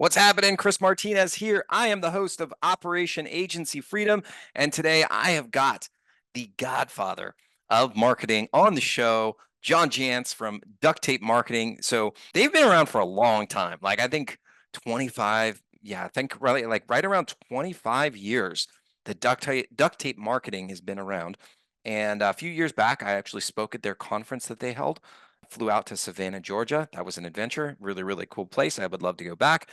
What's happening? Chris Martinez here. I am the host of Operation Agency Freedom, and today I have got the godfather of marketing on the show, John Jantsch from Duct Tape Marketing. So they've been around for a long time. I think 25, I think really right around 25 years. The duct tape marketing has been around. And a few years back, I actually spoke at their conference that they held. Flew out to Savannah, Georgia. That was an adventure. Really, really cool place. I would love to go back.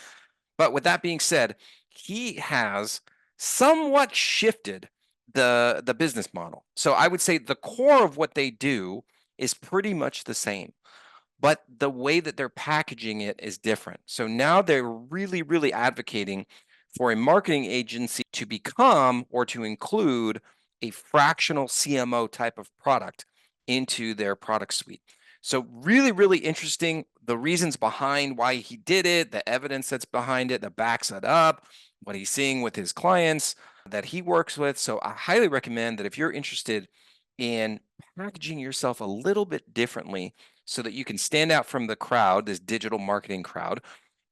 But with that being said, he has somewhat shifted the business model. So I would say the core of what they do is pretty much the same, but the way that they're packaging it is different. So now they're really, really advocating for a marketing agency to become or to include a fractional CMO type of product into their product suite. So really, really interesting. The reasons behind why he did it, the evidence that's behind it, that backs it up, what he's seeing with his clients that he works with. So I highly recommend that if you're interested in packaging yourself a little bit differently so that you can stand out from the crowd, this digital marketing crowd,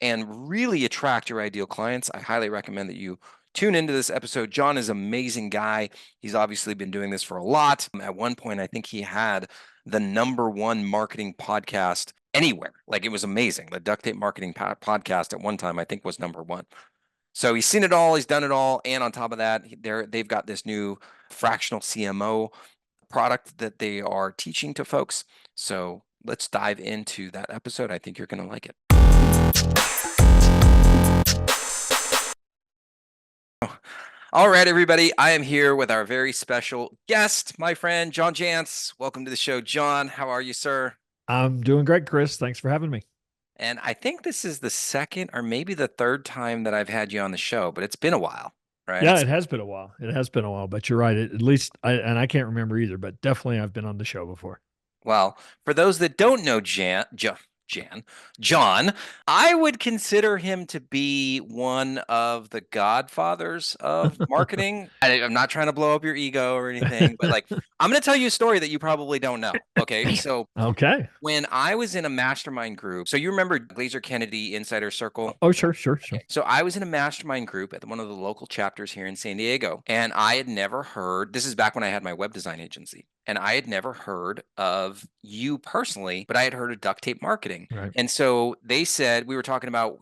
and really attract your ideal clients, I highly recommend that you tune into this episode. John is an amazing guy. He's obviously been doing this for a lot. At one point, I think he had the #1 marketing podcast anywhere. It was amazing. The Duct Tape Marketing podcast at one time, I think, was #1. So he's seen it all, he's done it all, and on top of that, they've got this new fractional CMO product that they are teaching to folks. So let's dive into that episode. I think you're going to like it. All right, everybody. I am here with our very special guest, my friend, John Jantsch. Welcome to the show, John. How are you, sir? I'm doing great, Chris. Thanks for having me. And I think this is the second or maybe the third time that I've had you on the show, but it's been a while, right? Yeah, it has been a while. It has been a while, but you're right. At least I can't remember either, but definitely I've been on the show before. Well, for those that don't know John, I would consider him to be one of the godfathers of marketing. I'm not trying to blow up your ego or anything, but I'm going to tell you a story that you probably don't know. Okay. So Okay. when I was in a mastermind group, so you remember Glazer Kennedy Insider Circle? Oh, sure, sure, sure. Okay. So I was in a mastermind group at one of the local chapters here in San Diego, and I had never heard, this is back when I had my web design agency, and I had never heard of you personally, but I had heard of duct tape marketing. Right. And so they said, we were talking about,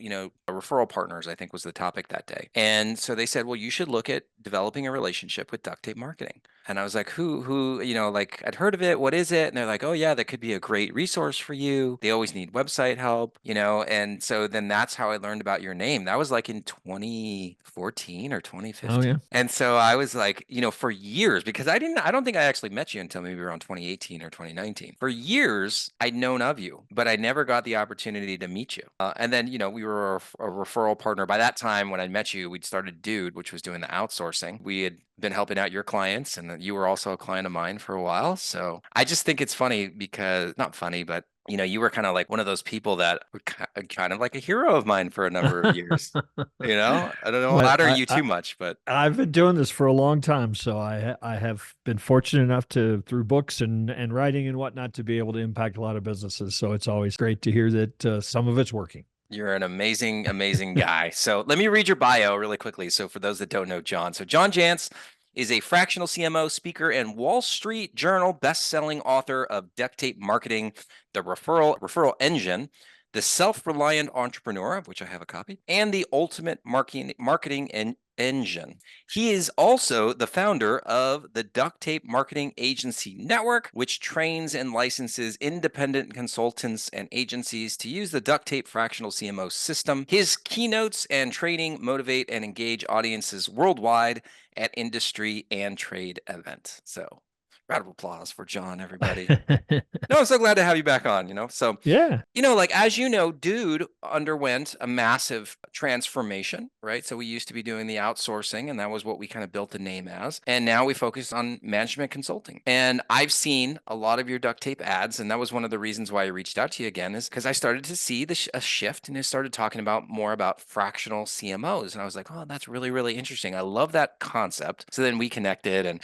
referral partners, I think was the topic that day. And so they said, well, you should look at developing a relationship with duct tape marketing. And I was like, who, I'd heard of it. What is it? And they're like, oh yeah, that could be a great resource for you. They always need website help, And so then that's how I learned about your name. That was in 2014 or Oh, 2015. yeah. And so I was like, for years, because I don't think I actually met you until maybe around 2018 or 2019. For years, I'd known of you, but I never got the opportunity to meet you. And then, we were a referral partner. By that time, when I met you, we'd started Dude, which was doing the outsourcing. We had been helping out your clients, and you were also a client of mine for a while. So I just think it's funny because, not funny, but you were kind of like one of those people that were kind of like a hero of mine for a number of years. I don't know, Well, flatter you too much, but I've been doing this for a long time, so I have been fortunate enough to through books and writing and whatnot to be able to impact a lot of businesses. So it's always great to hear that some of it's working. you're an amazing, amazing guy. So let me read your bio really quickly. So for those that don't know John, so John Jantsch is a fractional CMO, speaker, and Wall Street Journal best-selling author of Duct Tape Marketing, the referral engine, the self-reliant entrepreneur, of which I have a copy, and the ultimate marketing engine. He is also the founder of the Duct Tape Marketing Agency Network, which trains and licenses independent consultants and agencies to use the duct tape fractional CMO system. His keynotes and training motivate and engage audiences worldwide at industry and trade events. So, round of applause for John, everybody. No, I'm so glad to have you back on, So, Yeah. as you know, Dude underwent a massive transformation, right? So we used to be doing the outsourcing, and that was what we kind of built the name as. And now we focus on management consulting. And I've seen a lot of your duct tape ads, and that was one of the reasons why I reached out to you again, is because I started to see a shift, and I started talking about more about fractional CMOs. And I was like, oh, that's really, really interesting. I love that concept. So then we connected, and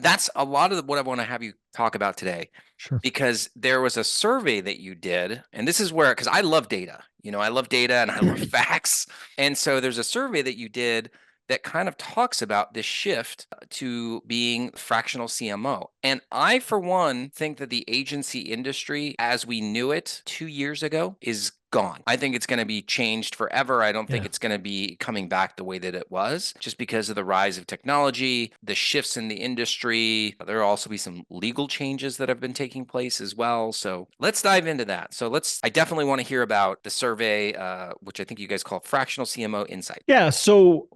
that's a lot of what I want to have you talk about today, Sure. because there was a survey that you did, and this is where, because I love data, I love data and I love facts. And so there's a survey that you did that kind of talks about this shift to being fractional CMO. And I, for one, think that the agency industry as we knew it 2 years ago is gone. I think it's going to be changed forever. I don't think Yeah. it's going to be coming back the way that it was just because of the rise of technology, the shifts in the industry. There will also be some legal changes that have been taking place as well. So let's dive into that. I definitely want to hear about the survey, which I think you guys call Fractional CMO Insight. Yeah, so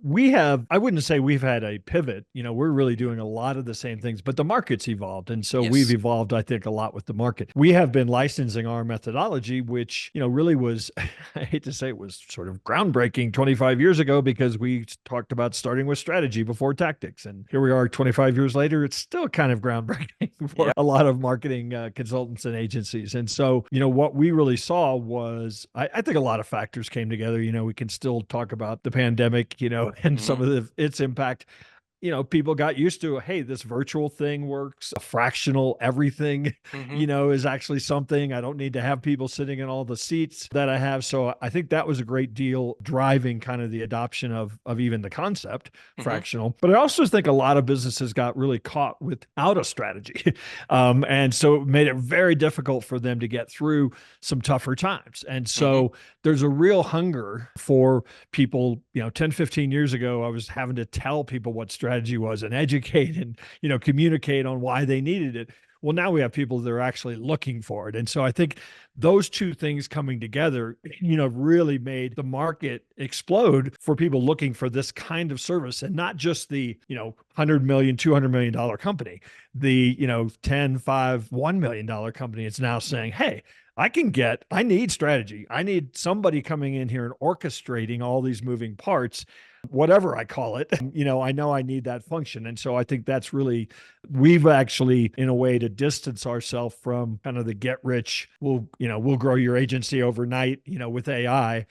I wouldn't say we've had a pivot. We're really doing a lot of the same things, but the market's evolved. And so we've Yes. evolved, I think, a lot with the market. We have been licensing our methodology, which, really was, I hate to say it was sort of groundbreaking 25 years ago because we talked about starting with strategy before tactics. And here we are 25 years later, it's still kind of groundbreaking for Yeah. a lot of marketing consultants and agencies. And so, what we really saw was, I think a lot of factors came together. We can still talk about the pandemic, and some Mhm. of its impact. People got used to, hey, this virtual thing works, a fractional everything, Mhm. is actually something. I don't need to have people sitting in all the seats that I have. So I think that was a great deal driving kind of the adoption of even the concept Mhm. fractional. But I also think a lot of businesses got really caught without a strategy. And so it made it very difficult for them to get through some tougher times. And Mhm. so there's a real hunger for people. 10, 15 years ago, I was having to tell people what strategy was and educate and, communicate on why they needed it. Well, now we have people that are actually looking for it. And so I think those two things coming together, really made the market explode for people looking for this kind of service, and not just the, 100 million, $200 million company, the, 10, 5, $1 million company is now saying, hey, I need strategy. I need somebody coming in here and orchestrating all these moving parts, whatever I call it. I know I need that function. And so I think we've actually, in a way, to distance ourselves from kind of the get rich, we'll grow your agency overnight, with AI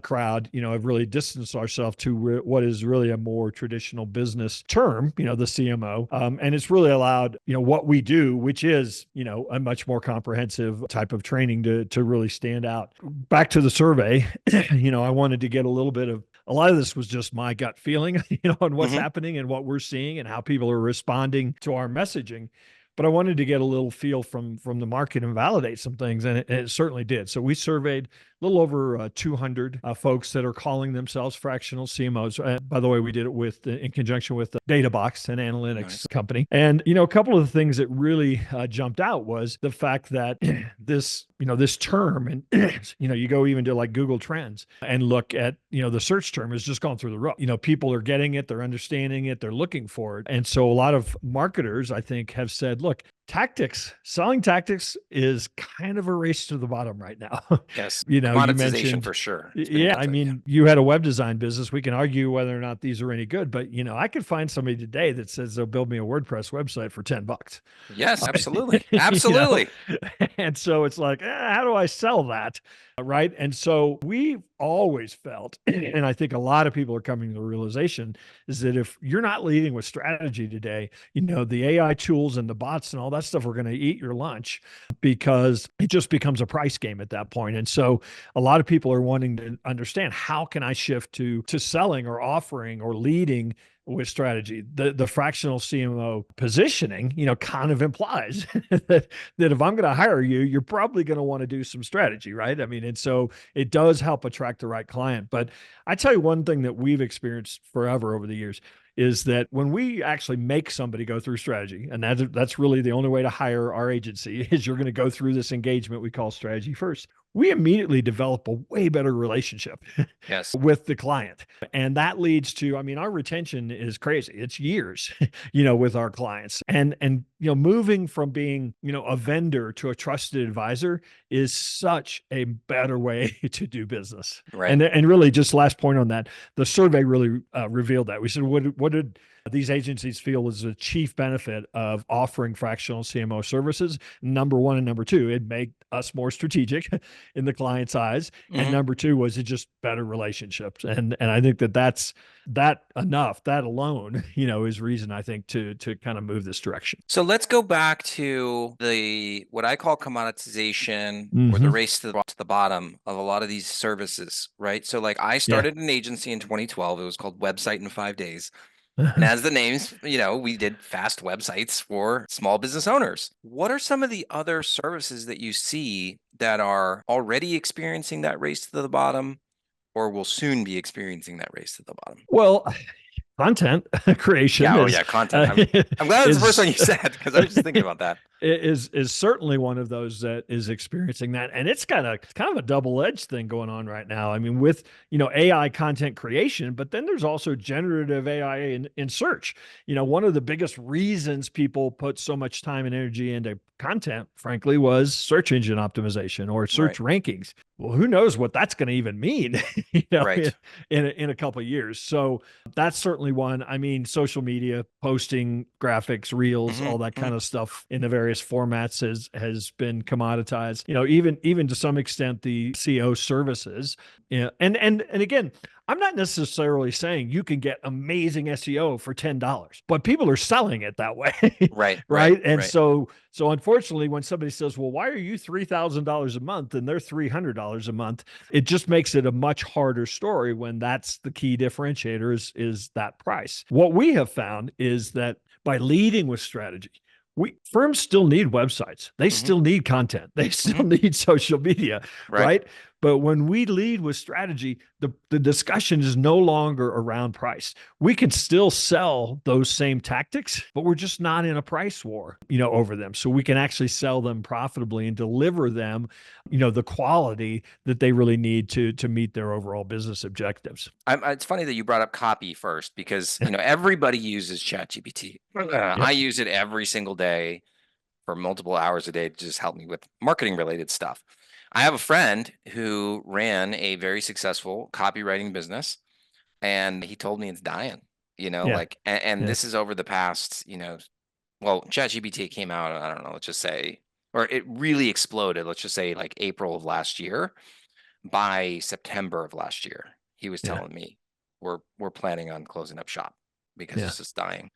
crowd, have really distanced ourselves to what is really a more traditional business term, the CMO. And it's really allowed, what we do, which is, a much more comprehensive type of training to really stand out. Back to the survey, I wanted to get a lot of this was just my gut feeling, on what's Mhm. happening and what we're seeing and how people are responding to our messaging. But I wanted to get a little feel from the market and validate some things, and it certainly did. So we surveyed a little over 200 folks that are calling themselves fractional CMOs. By the way, we did it in conjunction with the DataBox, an analytics Nice. company. And a couple of the things that really jumped out was the fact that this term, and you go even to like Google Trends and look at the search term has just gone through the roof. People are getting it, they're understanding it, they're looking for it. And so a lot of marketers, I think, have said, look, selling tactics is kind of a race to the bottom right now. Yes. You Commoditization mentioned, for sure. It's been yeah, I yeah. mean, you had a web design business. We can argue whether or not these are any good, but I could find somebody today that says they'll build me a WordPress website for $10. Yes, absolutely. you know, Absolutely. and so it's like, how do I sell that? Right. And so we've always felt, and I think a lot of people are coming to the realization, is that if you're not leading with strategy today, the AI tools and the bots and all that stuff are going to eat your lunch, because it just becomes a price game at that point. And so a lot of people are wanting to understand, how can I shift to selling or offering or leading with strategy? The fractional CMO positioning, kind of implies that if I'm going to hire you, you're probably going to want to do some strategy, right? I mean, and so it does help attract the right client. But I tell you one thing that we've experienced forever over the years is that when we actually make somebody go through strategy, and that's really the only way to hire our agency, is you're going to go through this engagement we call strategy first. We immediately develop a way better relationship Yes. with the client. And that leads to, I mean, our retention is crazy. It's years, with our clients. And moving from being, a vendor to a trusted advisor is such a better way to do business. Right. And really, just last point on that, the survey really revealed that. We said, what did these agencies feel is the chief benefit of offering fractional CMO services? Number one and number two, it made us more strategic. in the client's eyes. And Mhm. number two was it just better relationships. And I think that that's that enough, that alone, is reason I think to kind of move this direction. So let's go back to the what I call commoditization or the Hmm. race to the bottom of a lot of these services, right? So like I Yeah. started an agency in 2012. It was called Website in 5 Days. And as the names, we did fast websites for small business owners. What are some of the other services that you see that are already experiencing that race to the bottom or will soon be experiencing that race to the bottom? Well, content creation Yeah, oh yeah, content. uh, I'm glad it's the first one is you said because I was just thinking about that. is certainly one of those that is experiencing that, and it's kind of a double-edged thing going on right now. I mean, with AI content creation, but then there's also generative AI in search. One of the biggest reasons people put so much time and energy into content, frankly, was search engine optimization or Right, search rankings. Well, who knows what that's going to even mean, right. in a couple of years. So that's certainly one. I mean, social media, posting, graphics, reels, Hmm. all that Hmm. kind of stuff in the various formats has been commoditized. Even to some extent the CO services. Yeah, and again, I'm not necessarily saying you can get amazing SEO for $10, but people are selling it that way, Right, right, right? And right. so unfortunately, when somebody says, "Well, why are you $3,000 a month and they're $300 a month?" It just makes it a much harder story when that's the key differentiator is that price. What we have found is that by leading with strategy, firms still need websites. They Hmm. still need content. They Hmm. still need social media, Right. right? But when we lead with strategy, the discussion is no longer around price. We can still sell those same tactics, but we're just not in a price war, over them. So we can actually sell them profitably and deliver them, the quality that they really need to meet their overall business objectives. It's funny that you brought up copy first because everybody uses ChatGPT. I Yep. use it every single day for multiple hours a day to just help me with marketing related stuff. I have a friend who ran a very successful copywriting business and he told me it's dying, Yeah. like, and Yeah. this is over the past, well, ChatGPT came out, I don't know, let's just say, or it really exploded, let's just say like April of last year. By September of last year, he was Yeah. telling me we're planning on closing up shop because Yeah. it's just dying.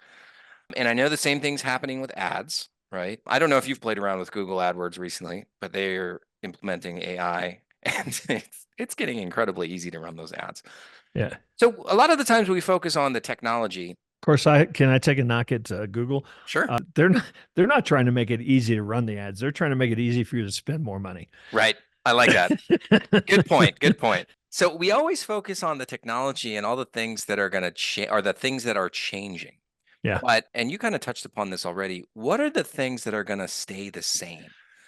And I know the same thing's happening with ads, right? I don't know if you've played around with Google AdWords recently, but they're implementing AI and it's getting incredibly easy to run those ads. Yeah. So a lot of the times we focus on the technology. Of course, I take a knock at Google. Sure. They're not trying to make it easy to run the ads. They're trying to make it easy for you to spend more money. Right. I like that. Good point. Good point. So we always focus on the technology and all the things that are going to change, or the things that are changing. Yeah. But, and you kind of touched upon this already, what are the things that are going to stay the same?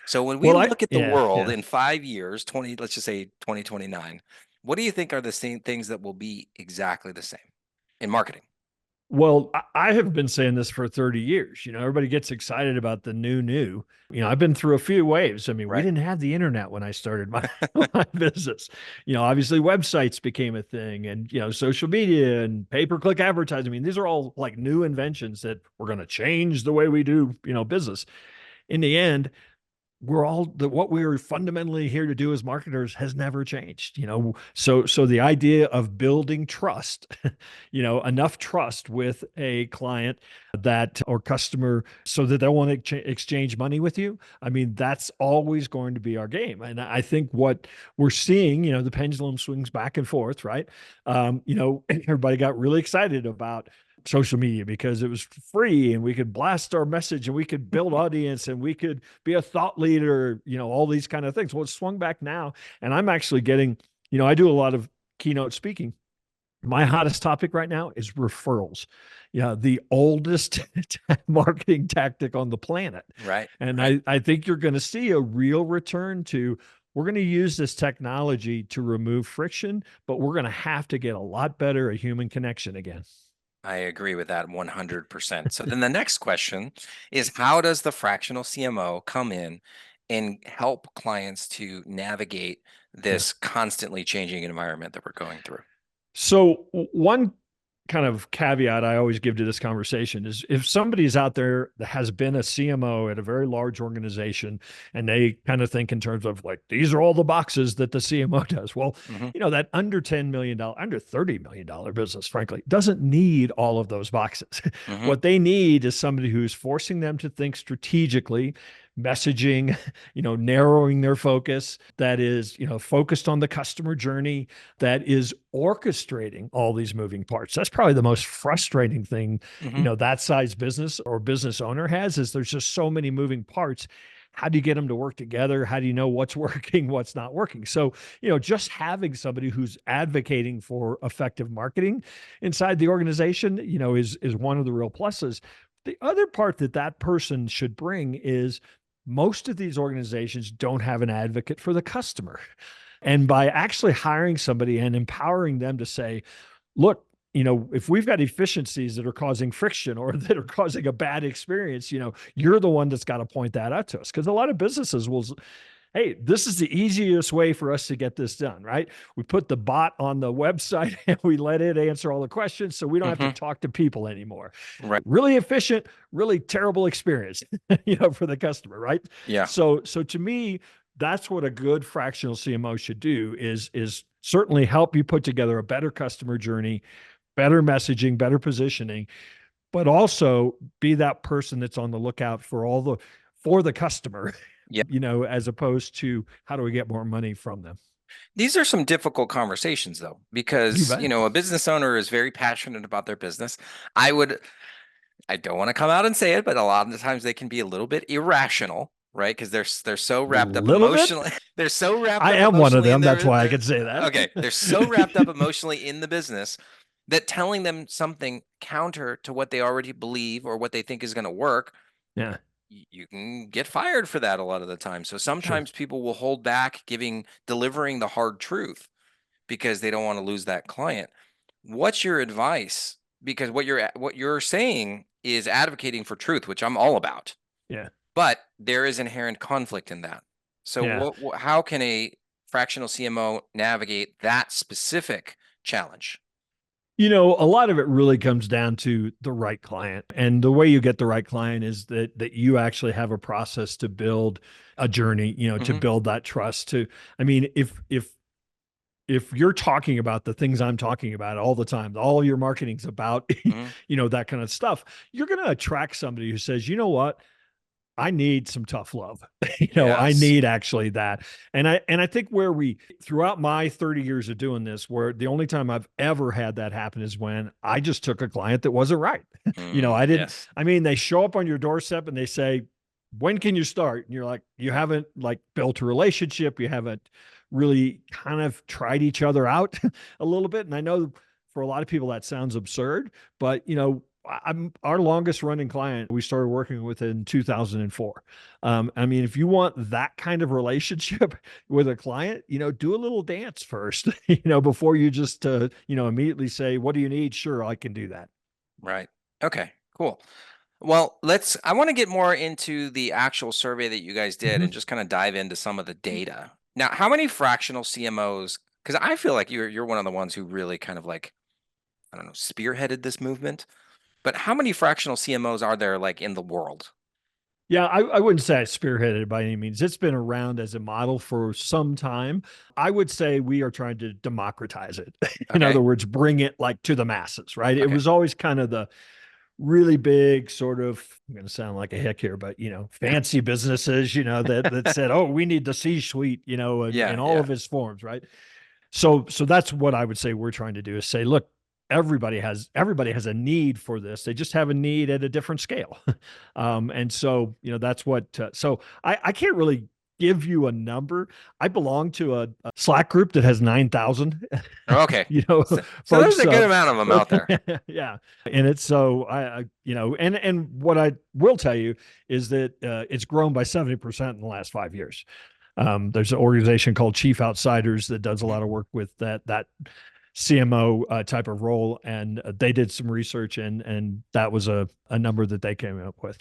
So when we Well, I look at the yeah, world yeah. in 5 years, 20, let's just say 2029, what do you think are the same things that will be exactly the same in marketing? Well, I have been saying this for 30 years. Everybody gets excited about the new. I've been through a few waves. I mean, we Right. didn't have the internet when I started my, my business. Obviously websites became a thing and, social media and pay-per-click advertising. I mean, these are all like new inventions that were going to change the way we do, business. In the end, what we're fundamentally here to do as marketers has never changed. So the idea of building trust, enough trust with a client that or customer so that they want to exchange money with you. I mean, that's always going to be our game. And I think what we're seeing, the pendulum swings back and forth, right? Everybody got really excited about social media because it was free and we could blast our message and we could build audience and we could be a thought leader, all these kind of things. Well, it's swung back now. And I'm actually getting, I do a lot of keynote speaking. My hottest topic right now is referrals. Yeah, the oldest marketing tactic on the planet. Right. And Right. I think you're going to see a real return to we're going to use this technology to remove friction, but we're going to have to get a lot better at human connection again. I agree with that 100%. So then the next question is how does the fractional CMO come in and help clients to navigate Yeah. this constantly changing environment that we're going through? So one kind of caveat I always give to this conversation is if somebody's out there that has been a CMO at a very large organization and they kind of think in terms of like, these are all the boxes that the CMO does. Well, Mm-hmm. that under $10 million, under $30 million business, frankly, doesn't need all of those boxes. Mm-hmm. What they need is somebody who's forcing them to think strategically, messaging, narrowing their focus, that is, focused on the customer journey, that is orchestrating all these moving parts. That's probably the most frustrating thing, Mm-hmm. that size business or business owner has, is there's just so many moving parts. How do you get them to work together? How do you know what's working, what's not working? So, just having somebody who's advocating for effective marketing inside the organization, is one of the real pluses. The other part that that person should bring is most of these organizations don't have an advocate for the customer. And by actually hiring somebody and empowering them to say, look, if we've got efficiencies that are causing friction or that are causing a bad experience, you're the one that's got to point that out to us. Because a lot of businesses will, hey, this is the easiest way for us to get this done, right? We put the bot on the website and we let it answer all the questions so we don't have to Mm-hmm. talk to people anymore. Right. Really efficient, really terrible experience, for the customer, right? Yeah. So to me, that's what a good fractional CMO should do is certainly help you put together a better customer journey, better messaging, better positioning, but also be that person that's on the lookout for the customer, Yeah. as opposed to how do we get more money from them? These are some difficult conversations though, You because, bet. a business owner is very passionate about their business. I would, I don't want to come out and say it, but a lot of the times they can be a little bit irrational, right? Because they're so A wrapped up little bit. emotionally. They're so wrapped I up am one of emotionally in them. That's their why I their can say that. okay. They're so wrapped up emotionally in the business that telling them something counter to what they already believe or what they think is going to work, Yeah, you can get fired for that a lot of the time. So sure. sometimes people will hold back delivering the hard truth because they don't want to lose that client. What's your advice? Because what you're saying is advocating for truth, which I'm all about, Yeah, but there is inherent conflict in that. So yeah. how can a fractional CMO navigate that specific challenge? A lot of it really comes down to the right client. And the way you get the right client is that you actually have a process to build a journey, to Hmm. build that trust to I mean, if you're talking about the things I'm talking about all the time, all your marketing's about, Hmm. that kind of stuff, you're going to attract somebody who says, you know what? I need some tough love. I Yes. need actually that. And I think where we throughout my 30 years of doing this, where the only time I've ever had that happen is when I just took a client that wasn't right. I didn't, Yes. I mean, they show up on your doorstep and they say, when can you start? And you're like, you haven't like built a relationship. You haven't really kind of tried each other out a little bit. And I know for a lot of people that sounds absurd, but I'm our longest running client. We started working with in 2004. I mean, if you want that kind of relationship with a client, do a little dance first, before you just, immediately say, "What do you need?" Sure, I can do that. Right. Okay, cool. Well, I want to get more into the actual survey that you guys did and Mhm. just kind of dive into some of the data. Now, how many fractional CMOs? Because I feel like you're one of the ones who really kind of like, I don't know, spearheaded this movement. But how many fractional CMOs are there like in the world? Yeah, I wouldn't say I spearheaded it by any means. It's been around as a model for some time. I would say we are trying to democratize it. In other Okay. words, bring it like to the masses, right? It Okay. was always kind of the really big sort of, I'm going to sound like a hick here, but fancy businesses, that said, oh, we need the C-suite, in Yeah. all Yeah. of its forms, right? So that's what I would say we're trying to do is say, look, everybody has a need for this. They just have a need at a different scale. And so, that's what, so I can't really give you a number. I belong to a Slack group that has 9,000, Okay. So there's folks, a good amount of them out there. yeah. And it's so and what I will tell you is that it's grown by 70% in the last 5 years. There's an organization called Chief Outsiders that does a Mhm. lot of work with that CMO type of role, and they did some research, and that was a number that they came up with.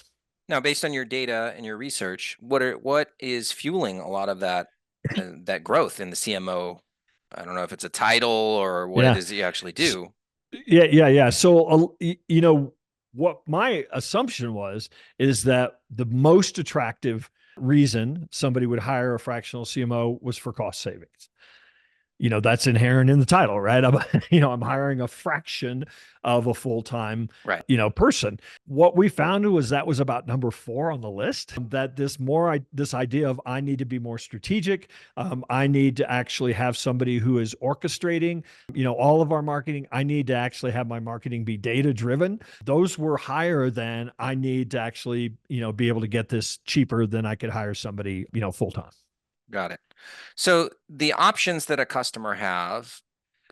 Now, based on your data and your research, what is fueling a lot of that growth in the CMO? I don't know if it's a title or what it Yeah. is that you actually do. Yeah. So, what my assumption is that the most attractive reason somebody would hire a fractional CMO was for cost savings. That's inherent in the title, right? I'm hiring a fraction of a full-time, Right. person. What we found was that was about number 4 on the list. That this idea of I need to be more strategic. I need to actually have somebody who is orchestrating, all of our marketing. I need to actually have my marketing be data driven. Those were higher than I need to actually, be able to get this cheaper than I could hire somebody, full time. Got it. So the options that a customer have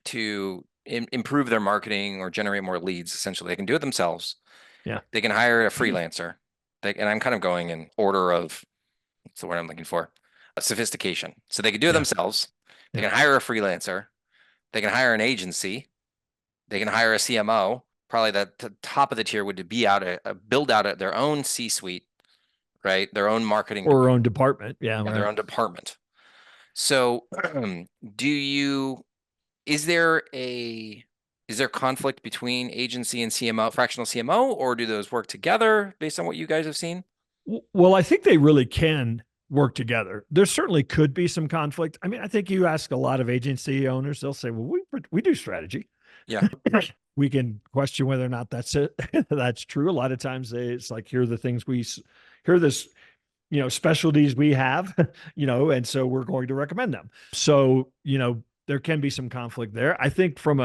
to improve their marketing or generate more leads, essentially, they can do it themselves. Yeah. They can hire a freelancer. And I'm kind of going in order of, what's the word I'm looking for? Sophistication. So they can do it Yeah. themselves. They Yeah. can hire a freelancer. They can hire an agency. They can hire a CMO. Probably the top of the tier would be build out their own C-suite, right? Their own marketing Or our department, own department. Yeah. their Right. own department. So, do you is there a is there conflict between agency and CMO, fractional CMO, or do those work together based on what you guys have seen? Well, I think they really can work together. There certainly could be some conflict. I mean, I think you ask a lot of agency owners, they'll say, "Well, we do strategy." Yeah. We can question whether or not that's it. That's true. A lot of times it's like, here are the things here are this, specialties we have, and so we're going to recommend them. So, there can be some conflict there. I think from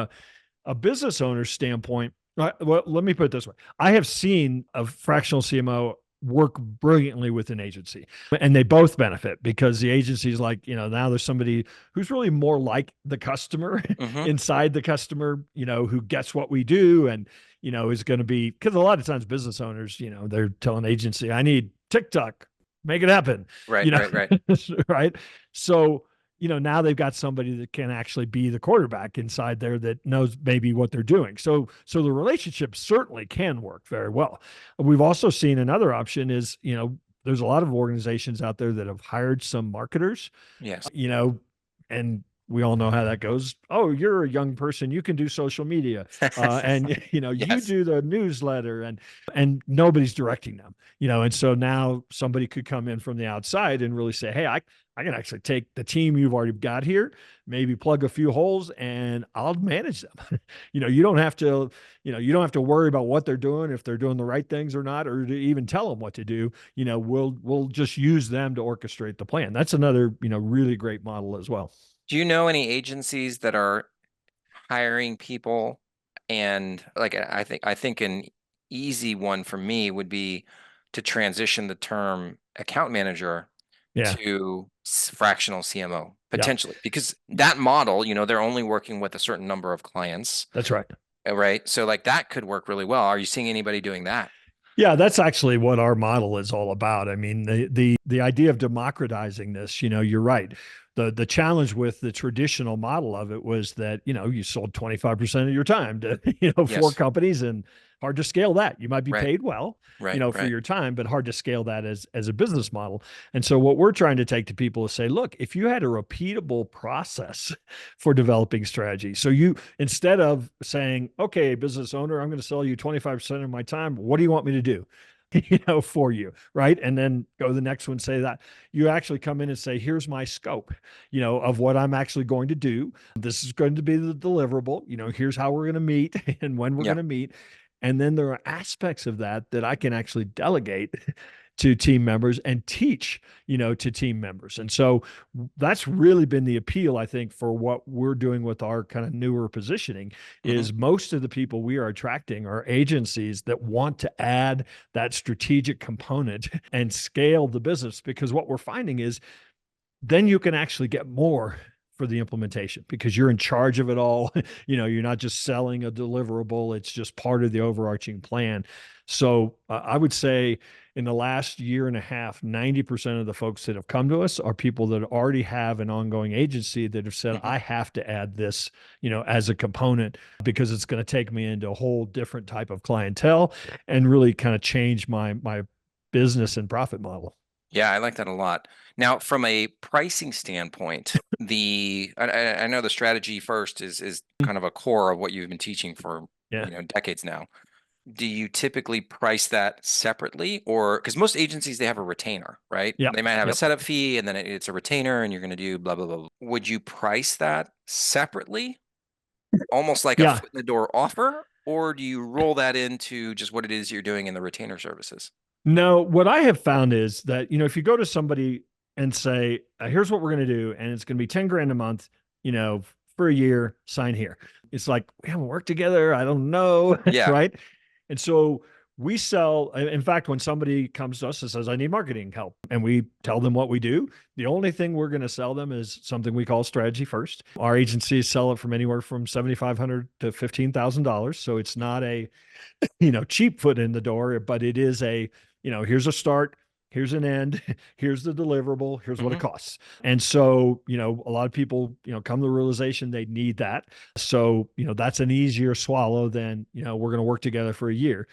a business owner standpoint, well, let me put it this way. I have seen a fractional CMO work brilliantly with an agency, and they both benefit because the agency is like, now there's somebody who's really more like the customer Mm-hmm. inside the customer, who gets what we do and, is going to be, because a lot of times business owners, they're telling agency, I need TikTok, make it happen, Right, you know, right, right. right. So, now they've got somebody that can actually be the quarterback inside there that knows maybe what they're doing. So the relationship certainly can work very well. We've also seen another option is, there's a lot of organizations out there that have hired some marketers, Yes. you know, and we all know how that goes. Oh, you're a young person, you can do social media, and you Yes. do the newsletter, and nobody's directing them, and so now somebody could come in from the outside and really say, hey, I can actually take the team you've already got here, maybe plug a few holes, and I'll manage them. You don't have to, you don't have to worry about what they're doing, if they're doing the right things or not, or to even tell them what to do. We'll just use them to orchestrate the plan. That's another, really great model as well. Do you know any agencies that are hiring people? And like, I think an easy one for me would be to transition the term account manager Yeah. to fractional CMO Yeah. potentially, because that model, they're only working with a certain number of clients, That's right. right? So like that could work really well. Are you seeing anybody doing that? Yeah, that's actually what our model is all about. I mean, the idea of democratizing this, you're right. The challenge with the traditional model of it was that, you sold 25% of your time to, 4 Yes. companies, and hard to scale that. You might be Right. paid well, Right. for Right. your time, but hard to scale that as a business model. And so what we're trying to take to people is say, look, if you had a repeatable process for developing strategy. So instead of saying, okay, business owner, I'm going to sell you 25% of my time, what do you want me to do? For you, right? And then go to the next one, say that you actually come in and say, here's my scope, of what I'm actually going to do. This is going to be the deliverable, here's how we're going to meet and when we're Yeah. going to meet. And then there are aspects of that I can actually delegate to team members and teach, to team members. And so that's really been the appeal, I think, for what we're doing with our kind of newer positioning Hmm. is most of the people we are attracting are agencies that want to add that strategic component and scale the business, because what we're finding is then you can actually get more for the implementation because you're in charge of it all. You're not just selling a deliverable, it's just part of the overarching plan. So I would say in the last year and a half, 90% of the folks that have come to us are people that already have an ongoing agency that have said, Hmm. I have to add this, as a component because it's going to take me into a whole different type of clientele and really kind of change my business and profit model. Yeah, I like that a lot. Now, from a pricing standpoint, I know the strategy first is kind of a core of what you've been teaching for, Yeah. decades now. Do you typically price that separately, or because most agencies they have a retainer, right? Yep. They might have a Yep. setup fee and then it's a retainer and you're going to do blah blah blah. Would you price that separately, almost like a Yeah. foot in the door offer, or do you roll that into just what it is you're doing in the retainer services? No, what I have found is that, if you go to somebody and say, here's what we're going to do, and it's going to be 10 grand a month, for a year, sign here. It's like, we haven't worked together. I don't know. Yeah. Right. And so we sell, in fact, when somebody comes to us and says, I need marketing help, and we tell them what we do, the only thing we're going to sell them is something we call strategy first. Our agencies sell it from anywhere from $7,500 to $15,000. So it's not a, cheap foot in the door, but it is a, here's a start, here's an end, here's the deliverable, here's what it Hmm. costs. And so, a lot of people, come to the realization they need that. So, that's an easier swallow than, we're going to work together for a year.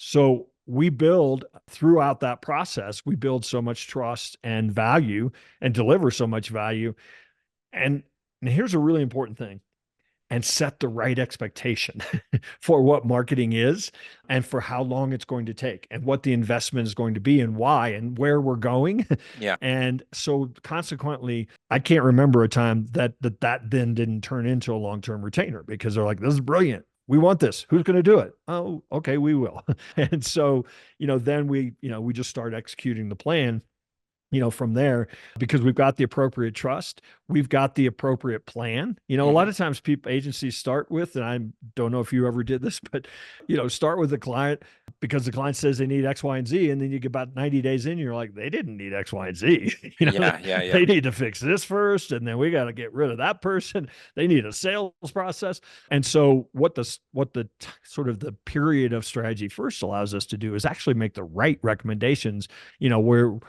So we build throughout that process, we build so much trust and value and deliver so much value. And here's a really important thing, and set the right expectation for what marketing is and for how long it's going to take and what the investment is going to be and why and where we're going. Yeah. And so consequently, I can't remember a time that then didn't turn into a long-term retainer, because they're like, this is brilliant. We want this. Who's going to do it? Oh, okay, we will. And so, then we just start executing the plan, from there, because we've got the appropriate trust, we've got the appropriate plan. A lot Hmm. of times people agencies start with, and I don't know if you ever did this, but start with the client because the client says they need X, Y, and Z, and then you get about 90 days in, you're like, they didn't need X, Y, and Z. Yeah. Yeah. Yeah. They need to fix this first, and then we got to get rid of that person. They need a sales process. And so what the sort of the period of strategy first allows us to do is actually make the right recommendations, where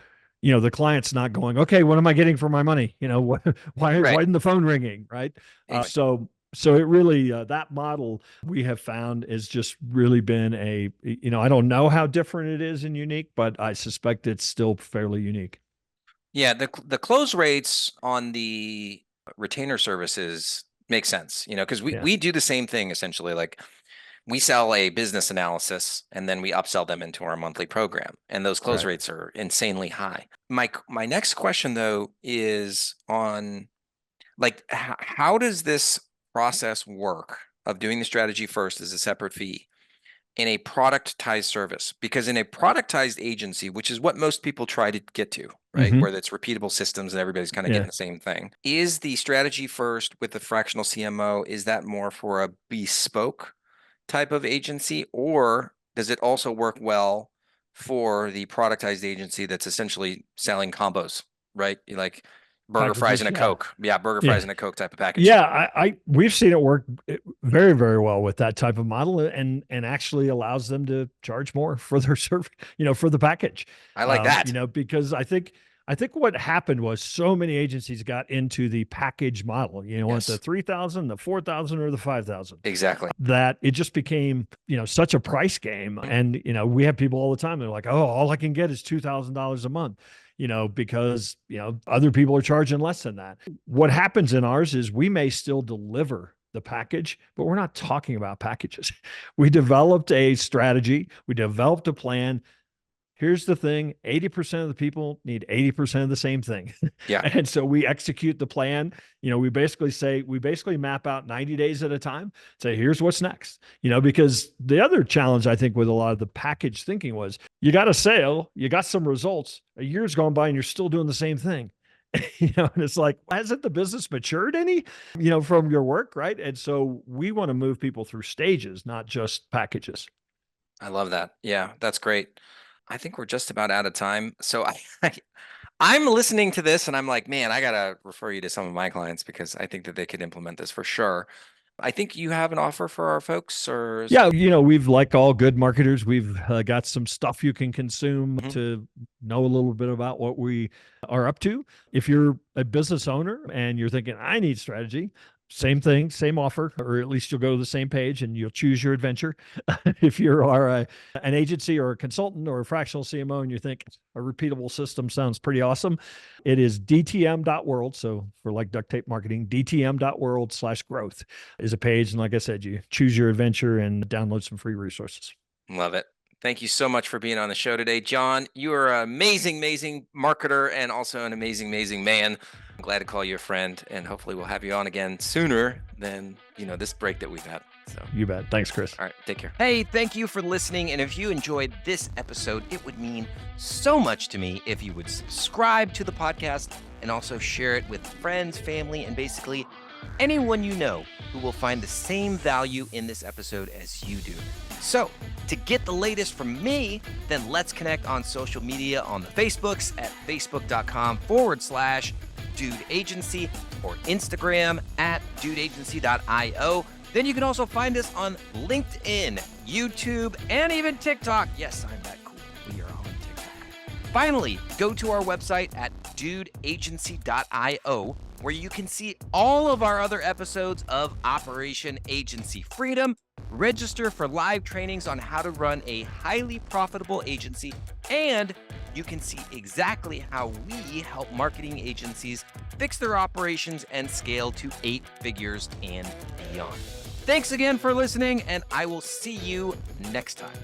the client's not going, okay, what am I getting for my money? Why Right. isn't the phone ringing? Right. Exactly. So it really, that model we have found has just really been I don't know how different it is and unique, but I suspect it's still fairly unique. Yeah, the close rates on the retainer services make sense, because we Yeah. we do the same thing essentially. Like we sell a business analysis and then we upsell them into our monthly program, and those close Right. rates are insanely high. My next question though is on like how does this process work of doing the strategy first as a separate fee in a productized service? Because in a productized agency, which is what most people try to get to, right, Hmm. where it's repeatable systems and everybody's kind of getting Yeah. the same thing, is the strategy first with the fractional CMO, is that more for a bespoke type of agency, or does it also work well for the productized agency that's essentially selling combos, right? Like burger, fries, Packages. and a Yeah. Coke. Yeah, burger, fries, Yeah. and a Coke type of package. Yeah, we've seen it work very, very well with that type of model, and actually allows them to charge more for their service, for the package. I like that. Because I think what happened was so many agencies got into the package model, at the Yes, 3,000, the 4,000, or the 5,000, exactly. that it just became, such a price game. And, we have people all the time. They're like, oh, all I can get is $2,000 a month, because, other people are charging less than that. What happens in ours is we may still deliver the package, but we're not talking about packages. We developed a strategy, we developed a plan. Here's the thing, 80% of the people need 80% of the same thing. Yeah. And so we execute the plan. We basically map out 90 days at a time, say, here's what's next. Because the other challenge I think with a lot of the package thinking was, you got a sale, you got some results, a year's gone by and you're still doing the same thing. And it's like, hasn't the business matured any, from your work, right? And so we want to move people through stages, not just packages. I love that. Yeah, that's great. I think we're just about out of time. So I'm listening to this and I'm like, man, I gotta refer you to some of my clients because I think that they could implement this for sure. I think you have an offer for our folks, or Yeah, we've, like all good marketers, we've got some stuff you can consume Mhm. to know a little bit about what we are up to. If you're a business owner and you're thinking, I need strategy, same thing, same offer, or at least you'll go to the same page and you'll choose your adventure. If you are an agency or a consultant or a fractional CMO and you think a repeatable system sounds pretty awesome, it is dtm.world. So for like duct tape marketing, dtm.world/growth is a page. And like I said, you choose your adventure and download some free resources. Love it. Thank you so much for being on the show today, John. You are an amazing, amazing marketer and also an amazing, amazing man. I'm glad to call you a friend, and hopefully we'll have you on again sooner than, this break that we've had. So You bet. Thanks, Chris. all right, take care. Hey, thank you for listening. And if you enjoyed this episode, it would mean so much to me if you would subscribe to the podcast and also share it with friends, family, and basically anyone you know who will find the same value in this episode as you do. So, to get the latest from me, then let's connect on social media on the Facebooks at facebook.com/Dude Agency or Instagram at dudeagency.io. Then you can also find us on LinkedIn, YouTube, and even TikTok. Yes, I'm that cool. We are on TikTok. Finally, go to our website at dudeagency.io, where you can see all of our other episodes of Operation Agency Freedom. Register for live trainings on how to run a highly profitable agency, and you can see exactly how we help marketing agencies fix their operations and scale to 8 figures and beyond. Thanks again for listening, and I will see you next time.